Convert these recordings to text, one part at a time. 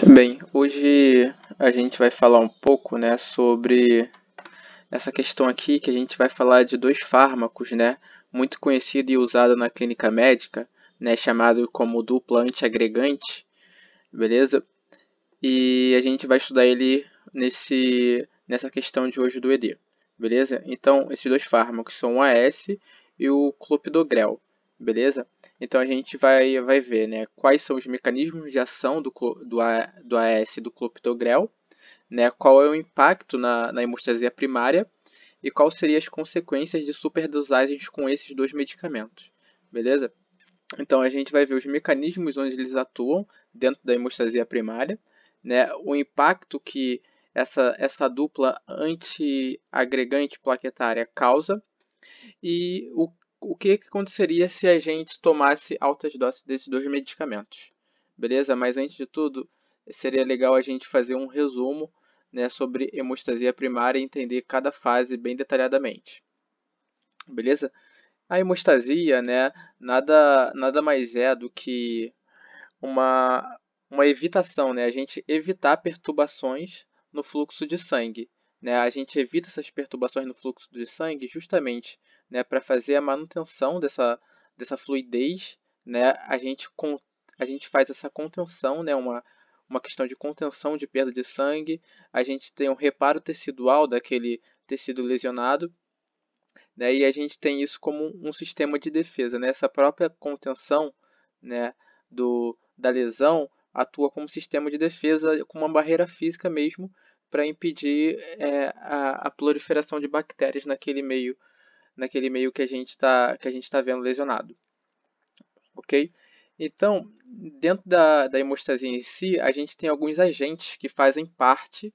Bem, hoje a gente vai falar um pouco, né, sobre essa questão aqui que a gente vai falar de dois fármacos, né, muito conhecido e usado na clínica médica, né, chamado como dupla antiagregante, beleza? E a gente vai estudar ele nessa questão de hoje do ED, beleza? Então, esses dois fármacos são o AS e o clopidogrel, beleza? Então a gente vai ver, né, quais são os mecanismos de ação do AS e do clopidogrel, né, qual é o impacto na hemostasia primária e quais seriam as consequências de superdosagens com esses dois medicamentos, beleza? Então a gente vai ver os mecanismos onde eles atuam dentro da hemostasia primária, né, o impacto que essa dupla antiagregante plaquetária causa e o que aconteceria se a gente tomasse altas doses desses dois medicamentos. Beleza? Mas antes de tudo, seria legal a gente fazer um resumo, né, sobre hemostasia primária e entender cada fase bem detalhadamente. Beleza? A hemostasia, né, nada mais é do que uma, uma evitação, né? A gente evitar perturbações no fluxo de sangue, né? A gente evita essas perturbações no fluxo de sangue justamente, né, para fazer a manutenção dessa fluidez, né? A gente faz essa contenção, né? Uma questão de contenção de perda de sangue. A gente tem um reparo tecidual daquele tecido lesionado, né? E a gente tem isso como um sistema de defesa, né? Essa própria contenção, né, da lesão atua como sistema de defesa, como uma barreira física mesmo, para impedir a proliferação de bactérias naquele meio que a gente está vendo lesionado, ok? Então, dentro da hemostasia em si, a gente tem alguns agentes que fazem parte,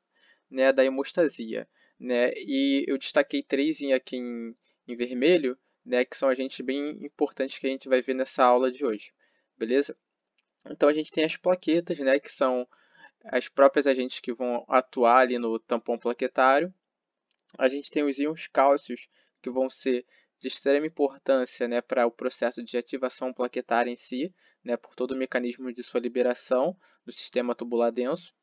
né, da hemostasia, né? E eu destaquei três aqui em vermelho, né, que são agentes bem importantes que a gente vai ver nessa aula de hoje, beleza? Então a gente tem as plaquetas, né, que são as próprias agentes que vão atuar ali no tampão plaquetário. A gente tem os íons cálcios, que vão ser de extrema importância, né, para o processo de ativação plaquetária em si, né, por todo o mecanismo de sua liberação do sistema tubular denso.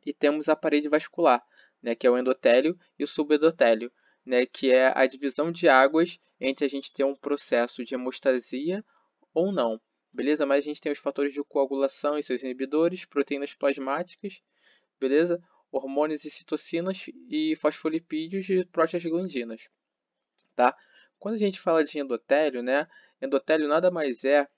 E temos a parede vascular, né, que é o endotélio e o subendotélio, né, que é a divisão de águas entre a gente ter um processo de hemostasia ou não. Beleza? Mas a gente tem os fatores de coagulação e seus inibidores, proteínas plasmáticas, beleza? Hormônios e citocinas e fosfolipídios e prostaglandinas, tá? Quando a gente fala de endotélio, né, endotélio nada mais é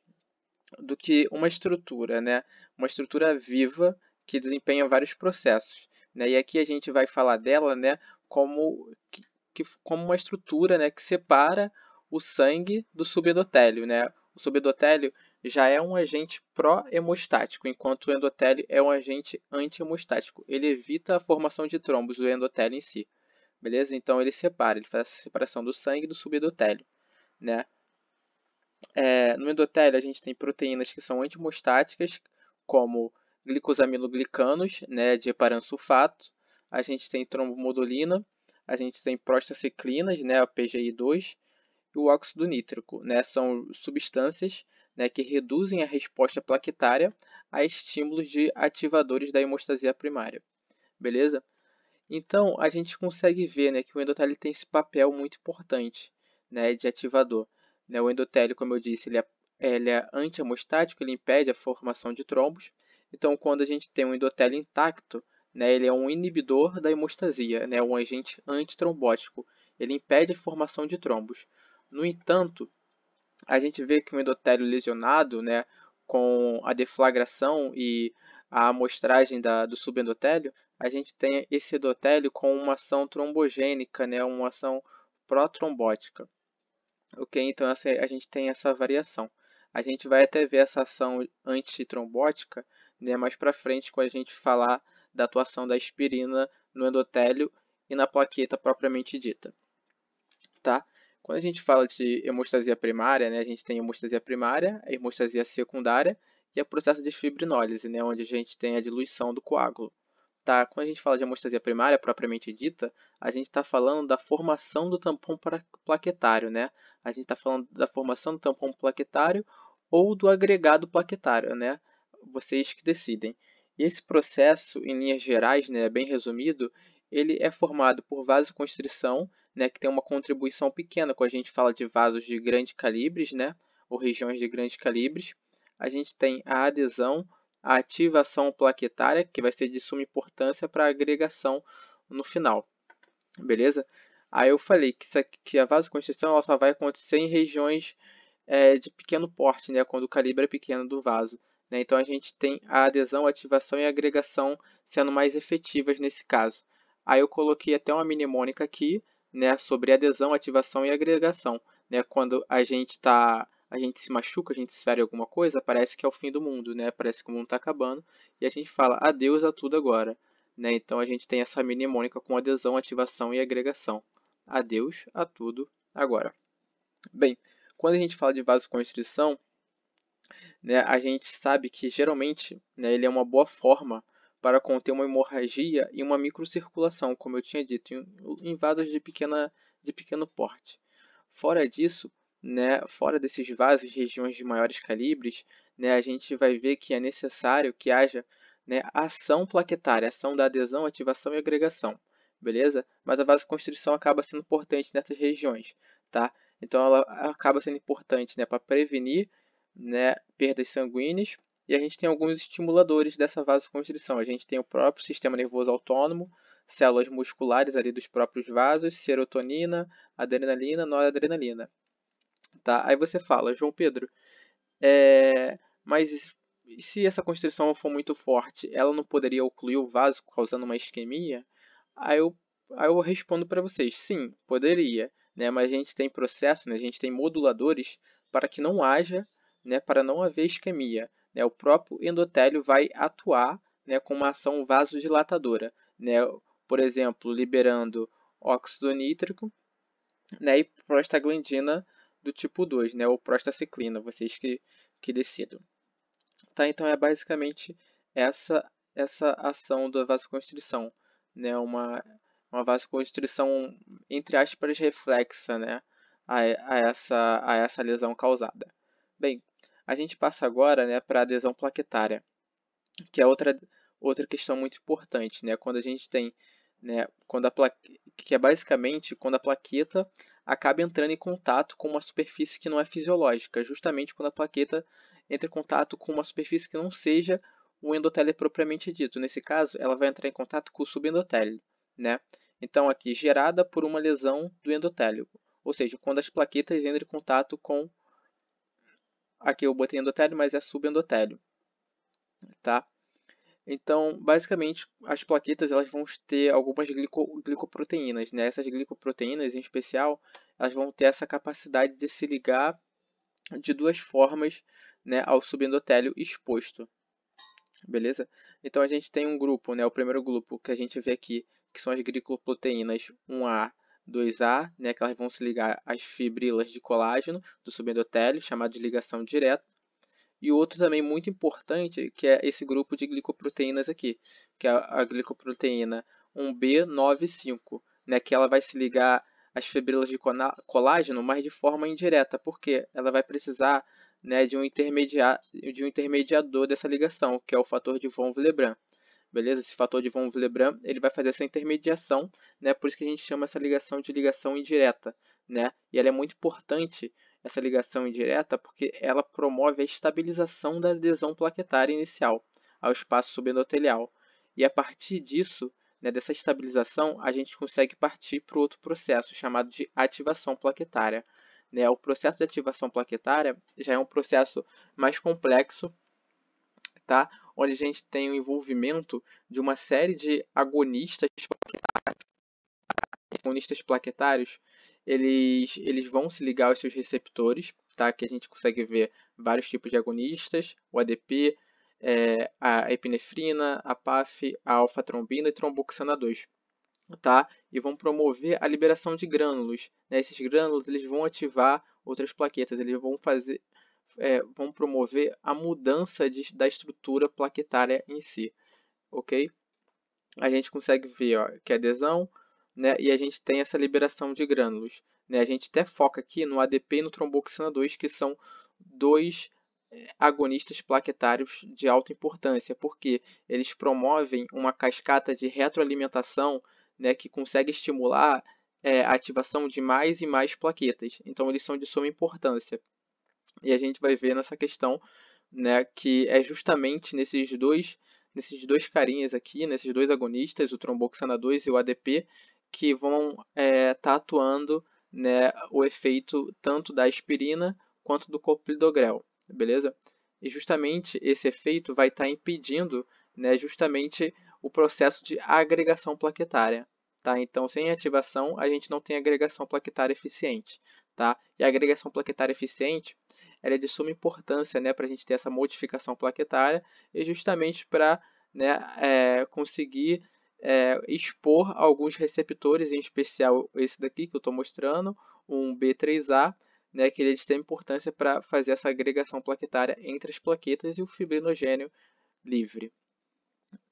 do que uma estrutura, né? Uma estrutura viva que desempenha vários processos, né? E aqui a gente vai falar dela, né, como uma estrutura, né, que separa o sangue do subendotélio, né? O subendotélio já é um agente pró-hemostático, enquanto o endotélio é um agente anti-hemostático. Ele evita a formação de trombos, o endotélio em si, beleza? Então ele separa, ele faz essa separação do sangue e do subendotélio, né? No endotélio, a gente tem proteínas que são antimostáticas, como glicosaminoglicanos, né, de heparansulfato. A gente tem trombomodulina, a gente tem prostaciclinas, né, a PGI2, e o óxido nítrico, né, são substâncias, né, que reduzem a resposta plaquetária a estímulos de ativadores da hemostasia primária. Beleza? Então, a gente consegue ver, né, que o endotélio tem esse papel muito importante, né, de ativador. Né? O endotélio, como eu disse, ele é anti-hemostático, ele impede a formação de trombos. Então, quando a gente tem um endotélio intacto, né, ele é um inibidor da hemostasia, né, um agente antitrombótico. Ele impede a formação de trombos. No entanto, a gente vê que o endotélio lesionado, né, com a deflagração e a amostragem do subendotélio, a gente tem esse endotélio com uma ação trombogênica, né, uma ação protrombótica. Ok? Então a gente tem essa variação. A gente vai até ver essa ação antitrombótica, né, mais para frente quando a gente falar da atuação da aspirina no endotélio e na plaqueta propriamente dita. Tá? Quando a gente fala de hemostasia primária, né, a gente tem a hemostasia primária, a hemostasia secundária e o processo de fibrinólise, né, onde a gente tem a diluição do coágulo. Tá? Quando a gente fala de hemostasia primária, propriamente dita, a gente está falando da formação do tampão plaquetário. Né? A gente está falando da formação do tampão plaquetário ou do agregado plaquetário. Né? Vocês que decidem. E esse processo, em linhas gerais, né, bem resumido, ele é formado por vasoconstrição, né, que tem uma contribuição pequena, quando a gente fala de vasos de grandes calibres, né, ou regiões de grandes calibres. A gente tem a adesão, a ativação plaquetária, que vai ser de suma importância para a agregação no final, beleza? Aí eu falei que a vasoconstrição ela só vai acontecer em regiões de pequeno porte, né, quando o calibre é pequeno do vaso. Né? Então a gente tem a adesão, ativação e agregação sendo mais efetivas nesse caso. Aí eu coloquei até uma mnemônica aqui, né, sobre adesão, ativação e agregação. Né? Quando a gente se machuca, a gente se fere alguma coisa, parece que é o fim do mundo, né? Parece que o mundo está acabando e a gente fala adeus a tudo agora. Né? Então a gente tem essa mnemônica com adesão, ativação e agregação. Adeus a tudo agora. Bem, quando a gente fala de vasoconstrição, né, a gente sabe que geralmente, né, ele é uma boa forma para conter uma hemorragia e uma microcirculação, como eu tinha dito, em vasos de pequeno porte. Fora disso, né, fora desses vasos, regiões de maiores calibres, né, a gente vai ver que é necessário que haja, né, ação plaquetária, ação da adesão, ativação e agregação, beleza? Mas a vasoconstrição acaba sendo importante nessas regiões, tá? Então ela acaba sendo importante, né, para prevenir, né, perdas sanguíneas, e a gente tem alguns estimuladores dessa vasoconstrição. A gente tem o próprio sistema nervoso autônomo, células musculares ali dos próprios vasos, serotonina, adrenalina, noradrenalina. Tá? Aí você fala, João Pedro, mas se essa constrição for muito forte, ela não poderia ocluir o vaso, causando uma isquemia? Aí eu, aí eu respondo para vocês, sim, poderia, né? Mas a gente tem processo, né? A gente tem moduladores para que não haja, né? Para não haver isquemia. Né? O próprio endotélio vai atuar, né? Com uma ação vasodilatadora, né? Por exemplo, liberando óxido nítrico, né? E prostaglandina do tipo 2, né? Ou prostaciclina, vocês que decidam. Tá? Então é basicamente essa ação da vasoconstrição, né? Uma vasoconstrição, entre aspas, reflexa, né? A essa lesão causada. Bem, a gente passa agora, né, para a adesão plaquetária, que é outra questão muito importante, né? Quando a gente tem, né, que é basicamente quando a plaqueta acaba entrando em contato com uma superfície que não é fisiológica, justamente quando a plaqueta entra em contato com uma superfície que não seja o endotélio propriamente dito. Nesse caso, ela vai entrar em contato com o subendotélio, né? Então aqui gerada por uma lesão do endotélio, ou seja, quando as plaquetas entram em contato com, aqui eu botei endotélio, mas é subendotélio, tá? Então, basicamente, as plaquetas elas vão ter algumas glicoproteínas, né? Essas glicoproteínas, em especial, elas vão ter essa capacidade de se ligar de duas formas, né, ao subendotélio exposto, beleza? Então, a gente tem um grupo, né? O primeiro grupo que a gente vê aqui, que são as glicoproteínas 1A, 2A, né? Que elas vão se ligar às fibrilas de colágeno do subendotélio, chamado de ligação direta. E outro também muito importante, que é esse grupo de glicoproteínas aqui, que é a glicoproteína 1B95, né, que ela vai se ligar às fibrilas de colágeno, mas de forma indireta, porque ela vai precisar, né, de um intermediador dessa ligação, que é o fator de von Willebrand. Beleza? Esse fator de von Willebrand ele vai fazer essa intermediação, né? Por isso que a gente chama essa ligação de ligação indireta, né? E ela é muito importante, essa ligação indireta, porque ela promove a estabilização da adesão plaquetária inicial ao espaço subendotelial. E a partir disso, né, dessa estabilização, a gente consegue partir para o outro processo chamado de ativação plaquetária. Né? O processo de ativação plaquetária já é um processo mais complexo, tá? Onde a gente tem o envolvimento de uma série de agonistas plaquetários, eles vão se ligar aos seus receptores, tá? Que a gente consegue ver vários tipos de agonistas, o ADP, a epinefrina, a PAF, a alfa-trombina e tromboxana 2. Tá? E vão promover a liberação de grânulos. Né? Esses grânulos eles vão ativar outras plaquetas, eles vão promover a mudança da estrutura plaquetária em si, ok? A gente consegue ver, ó, que é adesão, né? E a gente tem essa liberação de grânulos. Né? A gente até foca aqui no ADP e no tromboxana 2, que são dois agonistas plaquetários de alta importância, porque eles promovem uma cascata de retroalimentação, né, que consegue estimular a ativação de mais e mais plaquetas. Então, eles são de suma importância. E a gente vai ver nessa questão, né, que é justamente nesses dois carinhas aqui, nesses dois agonistas, o tromboxana 2 e o ADP, que vão estar atuando, né, o efeito tanto da aspirina quanto do clopidogrel, beleza? E justamente esse efeito vai estar impedindo, né, justamente o processo de agregação plaquetária. Tá? Então, sem ativação, a gente não tem agregação plaquetária eficiente. Tá? E a agregação plaquetária eficiente ela é de suma importância, né, para a gente ter essa modificação plaquetária e justamente para, né, conseguir expor alguns receptores, em especial esse daqui que eu estou mostrando, um B3A, né, que ele é de extrema importância para fazer essa agregação plaquetária entre as plaquetas e o fibrinogênio livre.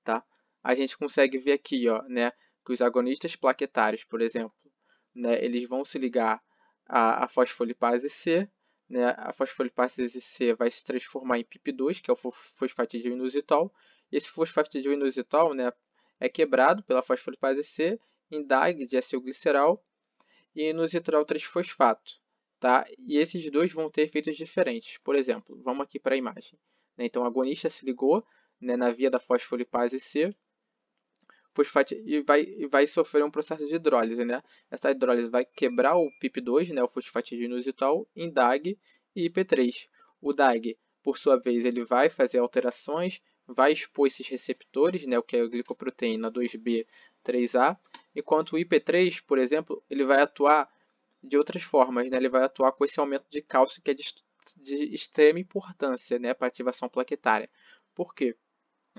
Tá? A gente consegue ver aqui, ó, né, que os agonistas plaquetários, por exemplo, né, eles vão se ligar à fosfolipase C, né, a fosfolipase C vai se transformar em PIP2, que é o fosfatidil-inositol, e esse fosfatidil-inositol, né, é quebrado pela fosfolipase C em DAG de acilglicerol e inositol 3-fosfato. Tá? E esses dois vão ter efeitos diferentes. Por exemplo, vamos aqui para a imagem. Né? Então, o agonista se ligou, né, na via da fosfolipase C e vai sofrer um processo de hidrólise. Né? Essa hidrólise vai quebrar o PIP2, né, o fosfatidil-inositol, em DAG e IP3. O DAG, por sua vez, ele vai fazer alterações, vai expor esses receptores, né, o que é a glicoproteína 2B 3A, enquanto o IP3, por exemplo, ele vai atuar de outras formas, né? Ele vai atuar com esse aumento de cálcio que é de extrema importância, né, para a ativação plaquetária. Por quê?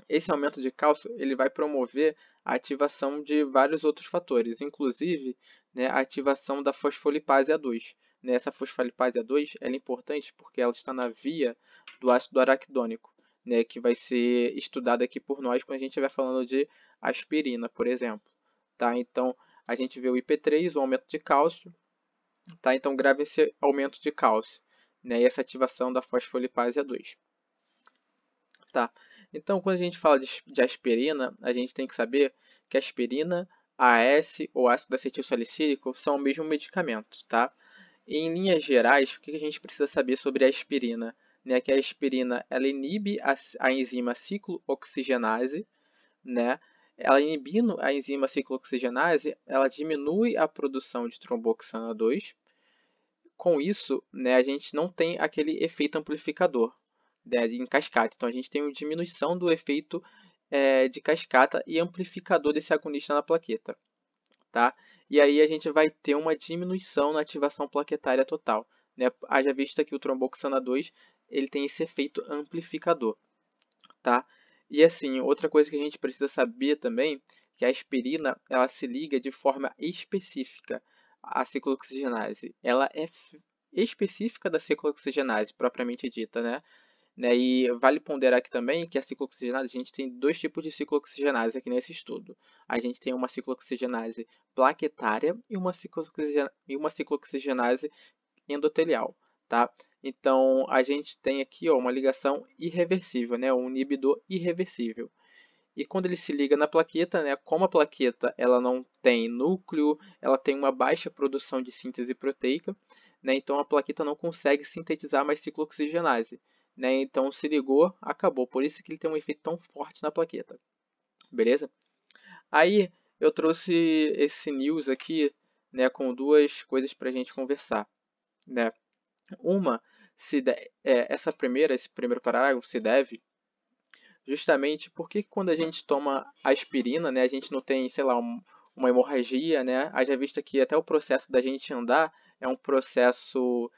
Esse aumento de cálcio ele vai promover a ativação de vários outros fatores, inclusive, né, a ativação da fosfolipase A2. Né? Essa fosfolipase A2 ela é importante porque ela está na via do ácido araquidônico, né, que vai ser estudado aqui por nós quando a gente estiver falando de aspirina, por exemplo. Tá? Então, a gente vê o IP3, o aumento de cálcio, tá? Então, grave esse aumento de cálcio, né, e essa ativação da fosfolipase A2. Tá? Então, quando a gente fala de aspirina, a gente tem que saber que a aspirina, AS ou ácido acetil salicílico são o mesmo medicamento. Tá? E, em linhas gerais, o que a gente precisa saber sobre a aspirina? Né? Que a aspirina ela inibe a enzima ciclooxigenase, né? Ela inibindo a enzima ciclooxigenase, ela diminui a produção de tromboxana 2. Com isso, né, a gente não tem aquele efeito amplificador, né, em cascata. Então, a gente tem uma diminuição do efeito de cascata e amplificador desse agonista na plaqueta. Tá? E aí a gente vai ter uma diminuição na ativação plaquetária total. Né? Haja vista que o tromboxana 2 ele tem esse efeito amplificador. Tá? E assim, outra coisa que a gente precisa saber também, que a aspirina ela se liga de forma específica à ciclooxigenase. Ela é específica da ciclooxigenase, propriamente dita, né? E vale ponderar aqui também que a ciclooxigenase, a gente tem dois tipos de ciclooxigenase aqui nesse estudo. A gente tem uma ciclooxigenase plaquetária e uma ciclooxigenase endotelial, tá? Então, a gente tem aqui ó, uma ligação irreversível, né? Um inibidor irreversível. E quando ele se liga na plaqueta, né, como a plaqueta ela não tem núcleo, ela tem uma baixa produção de síntese proteica, né, então a plaqueta não consegue sintetizar mais ciclooxigenase. Né, então se ligou, acabou. Por isso que ele tem um efeito tão forte na plaqueta. Beleza? Aí eu trouxe esse news aqui, né, com duas coisas para a gente conversar. Né? Uma, esse primeiro parágrafo se deve justamente porque quando a gente toma aspirina, né, a gente não tem, sei lá, uma hemorragia, né? Haja vista que até o processo da gente andar é um processo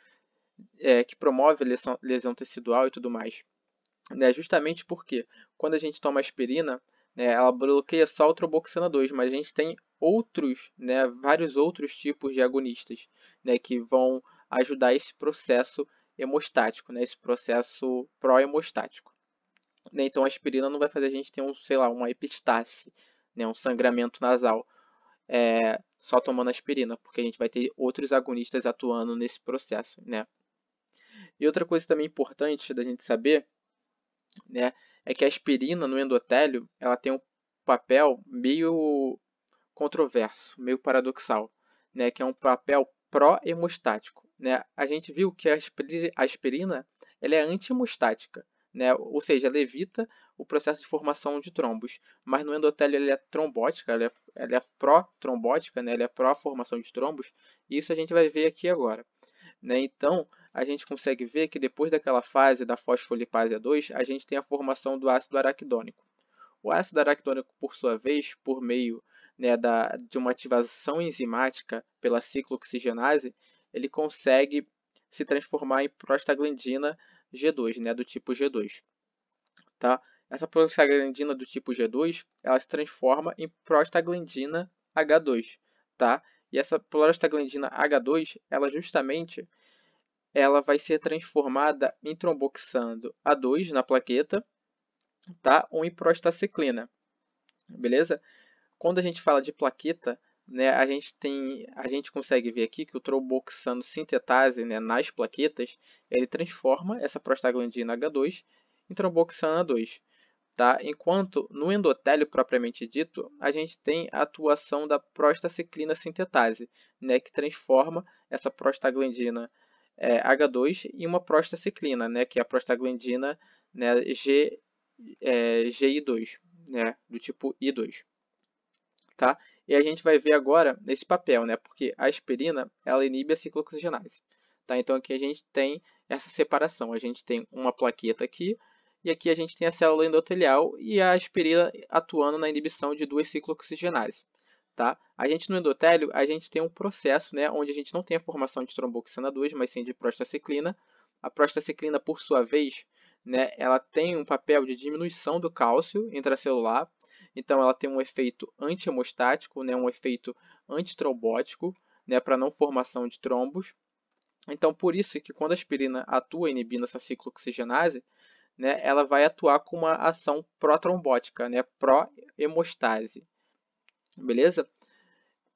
que promove lesão tecidual e tudo mais. Né? Justamente porque quando a gente toma aspirina, né, ela bloqueia só o tromboxana 2, mas a gente tem outros, né, vários outros tipos de agonistas, né, que vão ajudar esse processo hemostático, né, esse processo pró-hemostático. Né? Então a aspirina não vai fazer a gente ter sei lá, uma epistaxe, né, um sangramento nasal, só tomando aspirina, porque a gente vai ter outros agonistas atuando nesse processo, né? E outra coisa também importante da gente saber, né, é que a aspirina no endotélio ela tem um papel meio controverso, meio paradoxal, né, que é um papel pró-hemostático, né? A gente viu que a aspirina ela é anti-hemostática, né? Ou seja, ela evita o processo de formação de trombos, mas no endotélio ela é trombótica, ela é pró-trombótica, né? Ela é pró-formação de trombos, e isso a gente vai ver aqui agora. Né? Então, a gente consegue ver que depois daquela fase da fosfolipase A2, a gente tem a formação do ácido araquidônico. O ácido araquidônico, por sua vez, por meio, né, de uma ativação enzimática pela ciclooxigenase, ele consegue se transformar em prostaglandina G2, né, do tipo G2. Tá? Essa prostaglandina do tipo G2, ela se transforma em prostaglandina H2. Tá? E essa prostaglandina H2, ela vai ser transformada em tromboxando A2 na plaqueta, tá? Ou em prostaciclina, beleza? Quando a gente fala de plaqueta, né, a gente consegue ver aqui que o tromboxano sintetase, né, nas plaquetas, ele transforma essa prostaglandina H2 em tromboxano A2. Tá? Enquanto no endotélio propriamente dito, a gente tem a atuação da prostaciclina sintetase, né, que transforma essa prostaglandina H2 em uma prostaciclina, né, que é a prostaglandina, né, GI2, né, do tipo I2. Tá? E a gente vai ver agora esse papel, né, porque a aspirina ela inibe a ciclooxigenase. Tá? Então aqui a gente tem essa separação, a gente tem uma plaqueta aqui, e aqui a gente tem a célula endotelial e a aspirina atuando na inibição de duas ciclooxigenases. Tá? A gente no endotélio, a gente tem um processo, né, onde a gente não tem a formação de tromboxana 2, mas sim de prostaciclina. A prostaciclina, por sua vez, né, ela tem um papel de diminuição do cálcio intracelular, então ela tem um efeito anti-hemostático, né, um efeito antitrombótico, né, para não formação de trombos. Então, por isso que quando a aspirina atua inibindo essa ciclooxigenase, né, ela vai atuar com uma ação pró-trombótica, né, pró-hemostase. Beleza?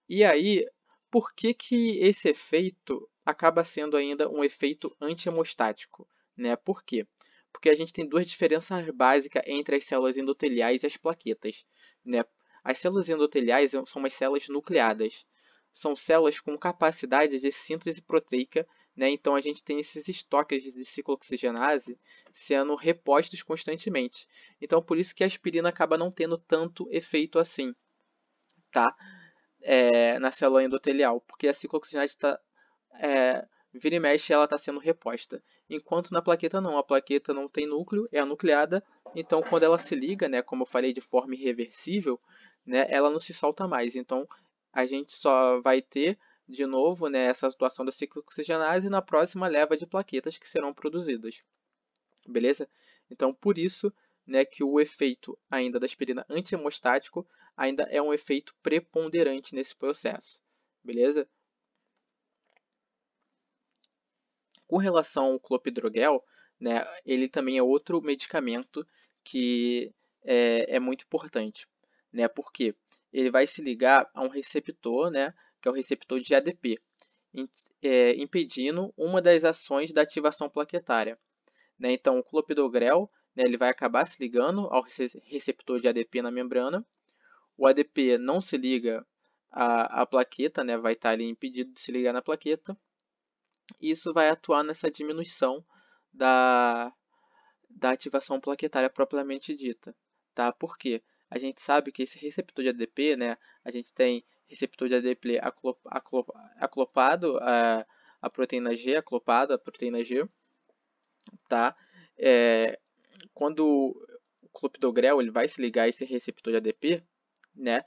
E aí, por que, que esse efeito acaba sendo ainda um efeito anti-hemostático? Né? Por quê? Porque a gente tem duas diferenças básicas entre as células endoteliais e as plaquetas. Né? As células endoteliais são umas células nucleadas. São células com capacidade de síntese proteica, né? Então a gente tem esses estoques de ciclooxigenase sendo repostos constantemente. Então por isso que a aspirina acaba não tendo tanto efeito assim. Tá? Na célula endotelial, porque a ciclooxigenase está vira e mexe ela está sendo reposta. Enquanto na plaqueta não, a plaqueta não tem núcleo, é anucleada, então quando ela se liga, né, como eu falei, de forma irreversível, né, ela não se solta mais. Então a gente só vai ter de novo, né, essa situação da ciclooxigenase na próxima leva de plaquetas que serão produzidas. Beleza? Então, por isso, né, que o efeito ainda da aspirina anti-hemostático ainda é um efeito preponderante nesse processo. Beleza? Com relação ao clopidogrel, né, ele também é outro medicamento que é muito importante. Né, porque ele vai se ligar a um receptor, né, que é o receptor de ADP, impedindo uma das ações da ativação plaquetária. Né? Então, o clopidogrel, né, ele vai acabar se ligando ao receptor de ADP na membrana. O ADP não se liga à plaqueta, né, vai estar ali impedido de se ligar na plaqueta. E isso vai atuar nessa diminuição da, da ativação plaquetária propriamente dita. Tá? Por quê? A gente sabe que esse receptor de ADP, né, a gente tem receptor de ADP acoplado a proteína G, acoplado a proteína G, tá? Quando o clopidogrel ele vai se ligar a esse receptor de ADP, né?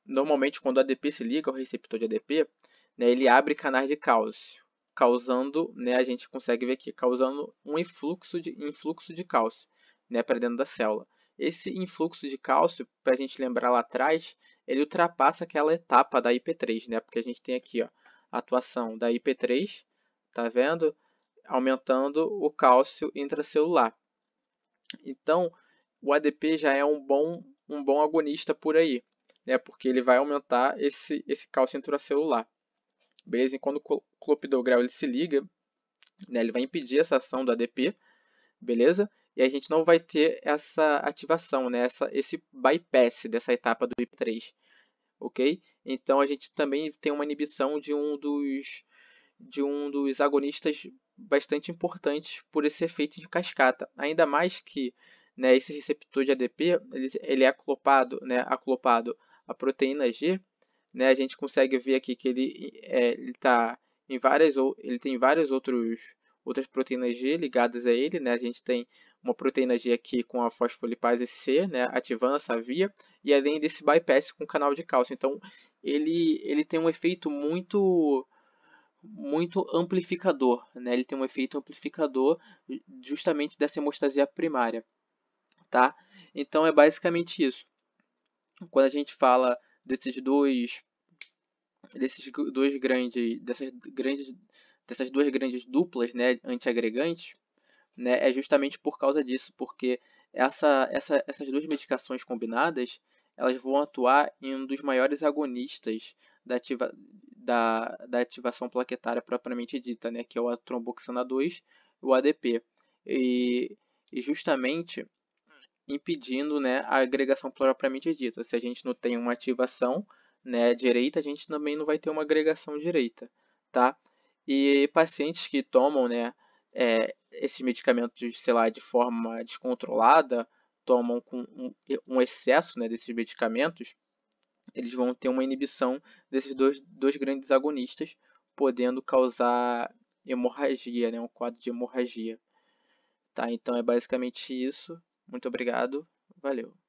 Normalmente, quando o ADP se liga ao receptor de ADP, né, ele abre canais de cálcio, causando, né, a gente consegue ver aqui, causando um influxo de cálcio, né, para dentro da célula. Esse influxo de cálcio, para a gente lembrar lá atrás, ele ultrapassa aquela etapa da IP3, né, porque a gente tem aqui ó, a atuação da IP3, tá vendo? Aumentando o cálcio intracelular. Então, o ADP já é um bom agonista por aí, né? Porque ele vai aumentar esse cálcio intracelular. beleza? E quando o clopidogrel ele se liga, né, ele vai impedir essa ação do ADP, beleza? E a gente não vai ter essa ativação, né, esse bypass dessa etapa do IP3, ok? Então a gente também tem uma inibição de um dos agonistas bastante importantes por esse efeito de cascata. Ainda mais que, né, esse receptor de ADP ele é acoplado à proteína G, né, a gente consegue ver aqui que ele tá em ele tem vários outras proteínas G ligadas a ele, né? A gente tem uma proteína G aqui com a fosfolipase C, né, ativando essa via, e além desse bypass com o canal de cálcio. Então, ele tem um efeito muito amplificador, né? Ele tem um efeito amplificador justamente dessa hemostasia primária, tá? Então é basicamente isso. Quando a gente fala dessas duas grandes duplas, né, antiagregantes, né, é justamente por causa disso, porque essas duas medicações combinadas, elas vão atuar em um dos maiores agonistas da ativação plaquetária propriamente dita, né, que é o tromboxana 2, o ADP. E, e justamente impedindo, né, a agregação propriamente dita. Se a gente não tem uma ativação, né, direita, a gente também não vai ter uma agregação direita, tá? E pacientes que tomam, né, esses medicamentos, sei lá, de forma descontrolada, tomam com um excesso, né, desses medicamentos, eles vão ter uma inibição desses dois grandes agonistas, podendo causar hemorragia, né, um quadro de hemorragia. Tá? Então é basicamente isso. Muito obrigado. Valeu.